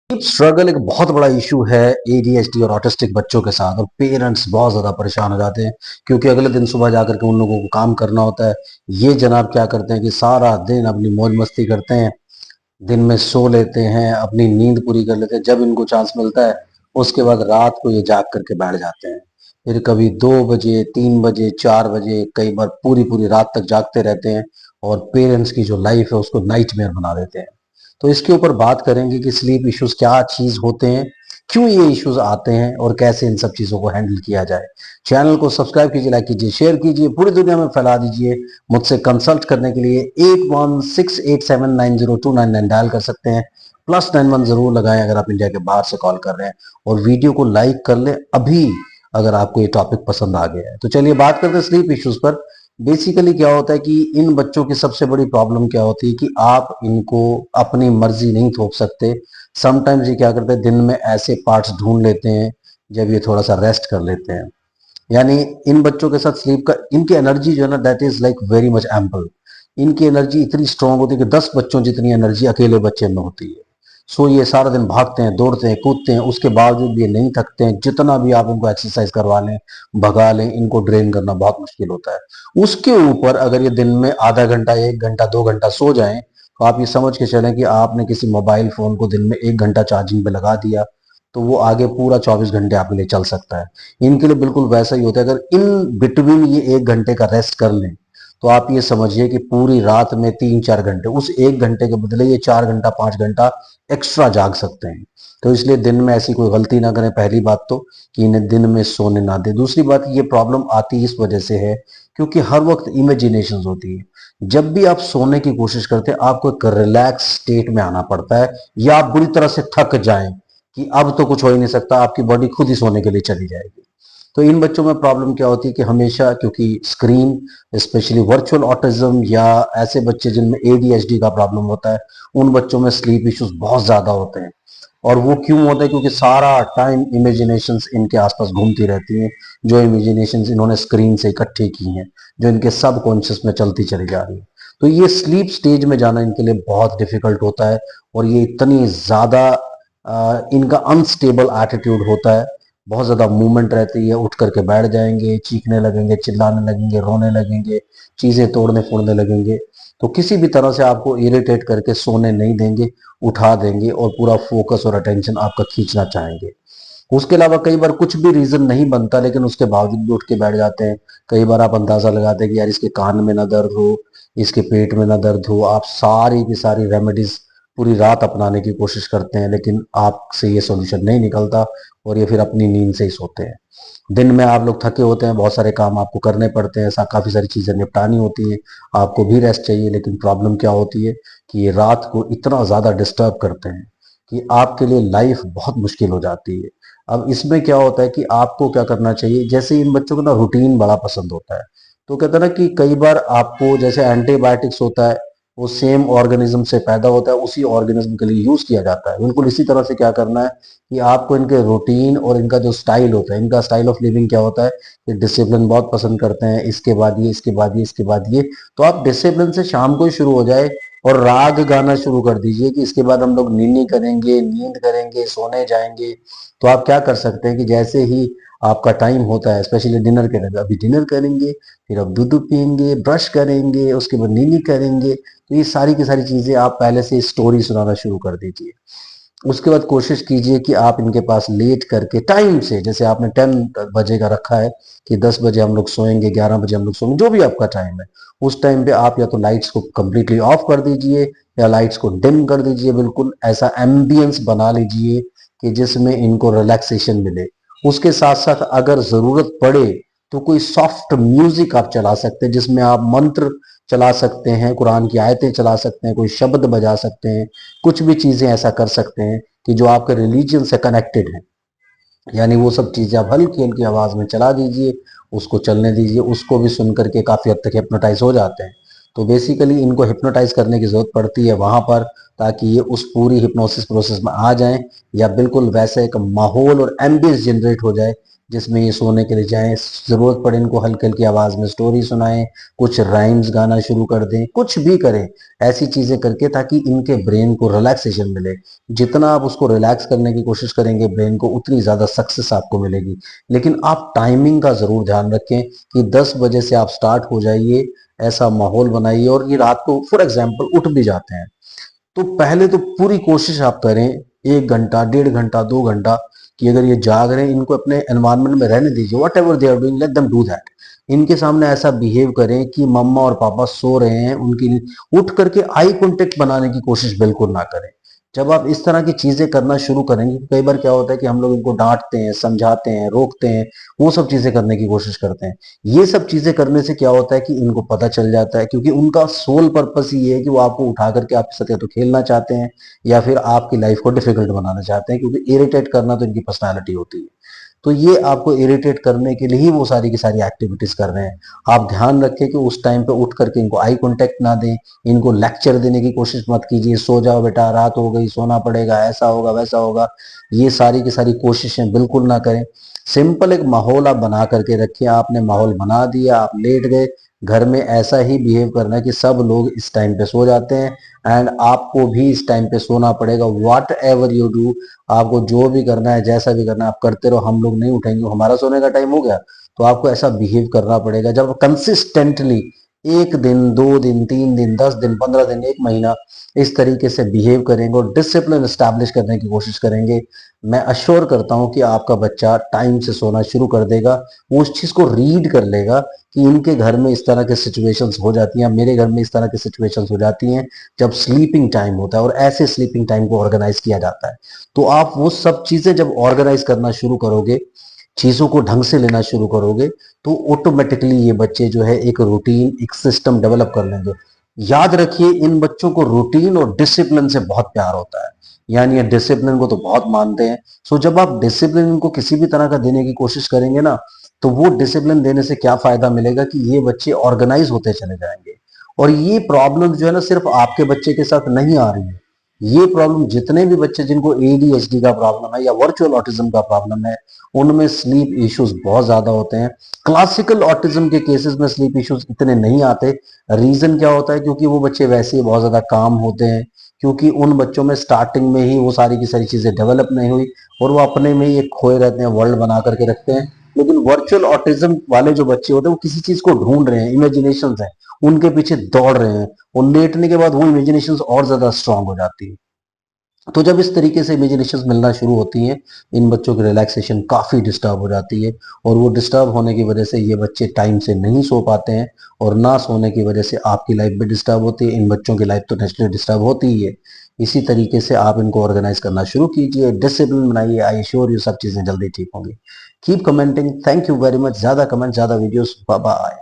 Struggle एक बहुत बड़ा इशू है एडीएचडी और ऑटिस्टिक बच्चों के साथ, और पेरेंट्स बहुत ज्यादा परेशान हो जाते हैं क्योंकि अगले दिन सुबह जाकर के उन लोगों को काम करना होता है। ये जनाब क्या करते हैं कि सारा दिन अपनी मौज मस्ती करते हैं, दिन में सो लेते हैं, अपनी नींद पूरी कर लेते हैं जब इनको चांस मिलता है। उसके बाद रात को ये जाग करके बैठ जाते हैं, फिर कभी 2 बजे, 3 बजे, 4 बजे, कई बार पूरी पूरी रात तक जागते रहते हैं और पेरेंट्स की जो लाइफ है उसको नाइटमेयर बना देते हैं। तो इसके ऊपर बात करेंगे कि स्लीप इश्यूज क्या चीज होते हैं, क्यों ये इश्यूज आते हैं और कैसे इन सब चीजों को हैंडल किया जाए। चैनल को सब्सक्राइब कीजिए, लाइक कीजिए, शेयर कीजिए, पूरी दुनिया में फैला दीजिए। मुझसे कंसल्ट करने के लिए 8168790299 डायल कर सकते हैं। +91 जरूर लगाएं अगर आप इंडिया के बाहर से कॉल कर रहे हैं, और वीडियो को लाइक कर लें अभी अगर आपको ये टॉपिक पसंद आ गया है। तो चलिए बात करते हैं स्लीप इश्यूज पर। बेसिकली क्या होता है कि इन बच्चों की सबसे बड़ी प्रॉब्लम क्या होती है कि आप इनको अपनी मर्जी नहीं थोप सकते। समटाइम्स ये क्या करते हैं, दिन में ऐसे पार्ट्स ढूंढ लेते हैं जब ये थोड़ा सा रेस्ट कर लेते हैं। यानी इन बच्चों के साथ स्लीप का, इनकी एनर्जी जो है ना, that is like very much ample. इनकी एनर्जी इतनी स्ट्रांग होती है कि 10 बच्चों जितनी एनर्जी अकेले बच्चे में होती है। सो ये सारा दिन भागते हैं, दौड़ते हैं, कूदते हैं, उसके बावजूद भी ये नहीं थकते हैं। जितना भी आप इनको एक्सरसाइज करवा लें, भगा लें, इनको ड्रेन करना बहुत मुश्किल होता है। उसके ऊपर अगर ये दिन में आधा घंटा, 1 घंटा, 2 घंटा सो जाएं, तो आप ये समझ के चलें कि आपने किसी मोबाइल फोन को दिन में 1 घंटा चार्जिंग पे लगा दिया तो वो आगे पूरा 24 घंटे आपके लिए चल सकता है। इनके लिए बिल्कुल वैसा ही होता है। अगर इन बिटवीन ये 1 घंटे का रेस्ट कर लें तो आप ये समझिए कि पूरी रात में 3-4 घंटे, उस 1 घंटे के बदले ये 4 घंटा, 5 घंटा एक्स्ट्रा जाग सकते हैं। तो इसलिए दिन में ऐसी कोई गलती ना करें, पहली बात तो, कि इन्हें दिन में सोने ना दे। दूसरी बात, ये प्रॉब्लम आती इस वजह से है क्योंकि हर वक्त इमेजिनेशन होती है। जब भी आप सोने की कोशिश करते हैं आपको एक रिलैक्स स्टेट में आना पड़ता है, या आप बुरी तरह से थक जाएं कि अब तो कुछ हो ही नहीं सकता, आपकी बॉडी खुद ही सोने के लिए चली जाएगी। तो इन बच्चों में प्रॉब्लम क्या होती है कि हमेशा, क्योंकि स्क्रीन, स्पेशली वर्चुअल ऑटिज्म या ऐसे बच्चे जिनमें एडीएचडी का प्रॉब्लम होता है, उन बच्चों में स्लीप इश्यूज बहुत ज्यादा होते हैं। और वो क्यों होता है? क्योंकि सारा टाइम इमेजिनेशंस इनके आसपास घूमती रहती हैं, जो इमेजिनेशंस इन्होंने स्क्रीन से इकट्ठी की हैं, जो इनके सबकॉन्शियस में चलती चली जा रही है। तो ये स्लीप स्टेज में जाना इनके लिए बहुत डिफिकल्ट होता है, और ये इतनी ज्यादा इनका अनस्टेबल एटीट्यूड होता है। बहुत ज्यादा मूवमेंट रहती है, उठ करके बैठ जाएंगे, चीखने लगेंगे, चिल्लाने लगेंगे, रोने लगेंगे, चीजें तोड़ने फोड़ने लगेंगे। तो किसी भी तरह से आपको इरिटेट करके सोने नहीं देंगे, उठा देंगे और पूरा फोकस और अटेंशन आपका खींचना चाहेंगे। उसके अलावा कई बार कुछ भी रीजन नहीं बनता लेकिन उसके बावजूद भी उठ के बैठ जाते हैं। कई बार आप अंदाजा लगाते हैं कि यार इसके कान में ना दर्द हो, इसके पेट में ना दर्द हो, आप सारी की सारी रेमेडीज पूरी रात अपनाने की कोशिश करते हैं लेकिन आपसे ये सोल्यूशन नहीं निकलता, और ये फिर अपनी नींद से ही सोते हैं। दिन में आप लोग थके होते हैं, बहुत सारे काम आपको करने पड़ते हैं, ऐसा काफी सारी चीजें निपटानी होती हैं, आपको भी रेस्ट चाहिए। लेकिन प्रॉब्लम क्या होती है कि ये रात को इतना ज्यादा डिस्टर्ब करते हैं कि आपके लिए लाइफ बहुत मुश्किल हो जाती है। अब इसमें क्या होता है कि आपको क्या करना चाहिए, जैसे इन बच्चों को ना रूटीन बड़ा पसंद होता है। तो कहते हैं ना कि कई बार आपको, जैसे एंटीबायोटिक्स होता है, वो सेम ऑर्गेनिज्म से पैदा होता है, उसी ऑर्गेनिज्म के लिए यूज किया जाता है। बिल्कुल इसी तरह से क्या करना है कि आपको इनके रूटीन और इनका जो स्टाइल होता है, इनका स्टाइल ऑफ लिविंग क्या होता है कि डिसिप्लिन बहुत पसंद करते हैं, इसके बाद ये, इसके बाद ये, इसके बाद ये। तो आप डिसिप्लिन से शाम को ही शुरू हो जाए और राग गाना शुरू कर दीजिए कि इसके बाद हम लोग नीनी करेंगे, नींद करेंगे, सोने जाएंगे। तो आप क्या कर सकते हैं कि जैसे ही आपका टाइम होता है, स्पेशली डिनर के टाइम, अभी डिनर करेंगे, फिर अब दूध पियेंगे, ब्रश करेंगे, उसके बाद नीनी करेंगे। तो ये सारी की सारी चीजें आप पहले से स्टोरी सुनाना शुरू कर दीजिए। उसके बाद कोशिश कीजिए कि आप इनके पास लेट करके टाइम से, जैसे आपने 10 बजे का रखा है कि 10 बजे हम लोग सोएंगे, 11 बजे हम लोग सोएंगे, जो भी आपका टाइम है, उस टाइम पे आप या तो लाइट्स को कंप्लीटली ऑफ कर दीजिए या लाइट्स को डिम कर दीजिए। बिल्कुल ऐसा एम्बियंस बना लीजिए कि जिसमें इनको रिलैक्सेशन मिले। उसके साथ साथ अगर जरूरत पड़े तो कोई सॉफ्ट म्यूजिक आप चला सकते हैं, जिसमें आप मंत्र चला सकते हैं, कुरान की आयतें चला सकते हैं, कोई शब्द बजा सकते हैं, कुछ भी चीजें ऐसा कर सकते हैं कि जो आपके रिलीजन से कनेक्टेड है। यानी वो सब चीजें आप हल्की हल्की आवाज में चला दीजिए, उसको चलने दीजिए, उसको भी सुन करके काफी हद तक हिप्नोटाइज हो जाते हैं। तो बेसिकली इनको हिप्नोटाइज करने की जरूरत पड़ती है वहां पर, ताकि ये उस पूरी हिप्नोसिस प्रोसेस में आ जाएं, या बिल्कुल वैसे एक माहौल और एम्बियंस जनरेट हो जाए जिसमें ये सोने के लिए जाएं, जरूरत पड़े इनको हल्की हल्की आवाज में स्टोरी सुनाएं, कुछ राइम्स गाना शुरू कर दें, कुछ भी करें ऐसी चीजें करके, ताकि इनके ब्रेन को रिलैक्सेशन मिले। जितना आप उसको रिलैक्स करने की कोशिश करेंगे ब्रेन को, उतनी ज्यादा सक्सेस आपको मिलेगी। लेकिन आप टाइमिंग का जरूर ध्यान रखें कि 10 बजे से आप स्टार्ट हो जाइए, ऐसा माहौल बनाइए। और ये रात को फॉर एग्जाम्पल उठ भी जाते हैं, तो पहले तो पूरी कोशिश आप करें 1 घंटा, 1.5 घंटा, 2 घंटा, कि अगर ये जाग रहे हैं इनको अपने एनवायरनमेंट में रहने दीजिए। Whatever they are doing, let them do that. इनके सामने ऐसा बिहेव करें कि मम्मा और पापा सो रहे हैं, उनकी उठ करके आई कांटेक्ट बनाने की कोशिश बिल्कुल ना करें। जब आप इस तरह की चीजें करना शुरू करेंगे, कई बार क्या होता है कि हम लोग इनको डांटते हैं, समझाते हैं, रोकते हैं, वो सब चीजें करने की कोशिश करते हैं। ये सब चीजें करने से क्या होता है कि इनको पता चल जाता है, क्योंकि उनका सोल पर्पस ही है कि वो आपको उठा करके आपके साथ या तो खेलना चाहते हैं या फिर आपकी लाइफ को डिफिकल्ट बनाना चाहते हैं, क्योंकि इरिटेट करना तो इनकी पर्सनैलिटी होती है। तो ये आपको इरिटेट करने के लिए ही वो सारी की सारी एक्टिविटीज कर रहे हैं। आप ध्यान रखें कि उस टाइम पे उठ करके इनको आई कांटेक्ट ना दें, इनको लेक्चर देने की कोशिश मत कीजिए, सो जाओ बेटा, रात हो गई, सोना पड़ेगा, ऐसा होगा वैसा होगा, ये सारी की सारी कोशिशें बिल्कुल ना करें। सिंपल एक माहौल आप बना करके रखिए। आपने माहौल बना दिया, आप लेट गए, घर में ऐसा ही बिहेव करना है कि सब लोग इस टाइम पे सो जाते हैं, एंड आपको भी इस टाइम पे सोना पड़ेगा। व्हाट एवर यू डू, आपको जो भी करना है, जैसा भी करना है, आप करते रहो, हम लोग नहीं उठेंगे, हमारा सोने का टाइम हो गया। तो आपको ऐसा बिहेव करना पड़ेगा। जब कंसिस्टेंटली 1 दिन, 2 दिन, 3 दिन, 10 दिन, 15 दिन, 1 महीना इस तरीके से बिहेव करेंगे और डिसिप्लिन स्टैब्लिश करने की कोशिश करेंगे, मैं अश्योर करता हूं कि आपका बच्चा टाइम से सोना शुरू कर देगा। वो उस चीज को रीड कर लेगा कि इनके घर में इस तरह के सिचुएशंस हो जाती हैं, मेरे घर में इस तरह की सिचुएशंस हो जाती हैं जब स्लीपिंग टाइम होता है, और ऐसे स्लीपिंग टाइम को ऑर्गेनाइज किया जाता है। तो आप वो सब चीजें जब ऑर्गेनाइज करना शुरू करोगे, चीजों को ढंग से लेना शुरू करोगे, तो ऑटोमेटिकली ये बच्चे जो है एक रूटीन, एक सिस्टम डेवलप कर लेंगे। याद रखिए, इन बच्चों को रूटीन और डिसिप्लिन से बहुत प्यार होता है, यानी ये डिसिप्लिन को तो बहुत मानते हैं। सो जब आप डिसिप्लिन इनको किसी भी तरह का देने की कोशिश करेंगे ना, तो वो डिसिप्लिन देने से क्या फायदा मिलेगा कि ये बच्चे ऑर्गेनाइज होते चले जाएंगे। और ये प्रॉब्लम जो है ना, सिर्फ आपके बच्चे के साथ नहीं आ रही है, ये प्रॉब्लम जितने भी बच्चे जिनको एडीएचडी का प्रॉब्लम है या वर्चुअल ऑटिज्म का प्रॉब्लम है, उनमें स्लीप इश्यूज बहुत ज्यादा होते हैं। क्लासिकल ऑटिज्म के केसेस में स्लीप इश्यूज इतने नहीं आते। रीजन क्या होता है? क्योंकि वो बच्चे वैसे ही बहुत ज्यादा काम होते हैं, क्योंकि उन बच्चों में स्टार्टिंग में ही वो सारी की सारी चीजें डेवलप नहीं हुई, और वो अपने में ही एक खोए रहते हैं, वर्ल्ड बना करके रखते हैं। लेकिन वर्चुअल ऑटिज्म वाले जो बच्चे होते हैं, वो किसी चीज को ढूंढ रहे हैं, इमेजिनेशन है, उनके पीछे दौड़ रहे हैं, और लेटने के बाद वो इमेजिनेशन और ज्यादा स्ट्रांग हो जाती है। तो जब इस तरीके से इमेजिनेशंस मिलना शुरू होती हैं, इन बच्चों की रिलैक्सेशन काफ़ी डिस्टर्ब हो जाती है, और वो डिस्टर्ब होने की वजह से ये बच्चे टाइम से नहीं सो पाते हैं, और ना सोने की वजह से आपकी लाइफ भी डिस्टर्ब होती है, इन बच्चों की लाइफ तो नेचुरली डिस्टर्ब होती ही है। इसी तरीके से आप इनको ऑर्गेनाइज करना शुरू कीजिए, डिसिप्लिन बनाइए, आई श्योर यू सब चीज़ें जल्दी ठीक होंगी। Keep commenting, thank you very much. ज़्यादा कमेंट, ज़्यादा वीडियोस, बाय बाय।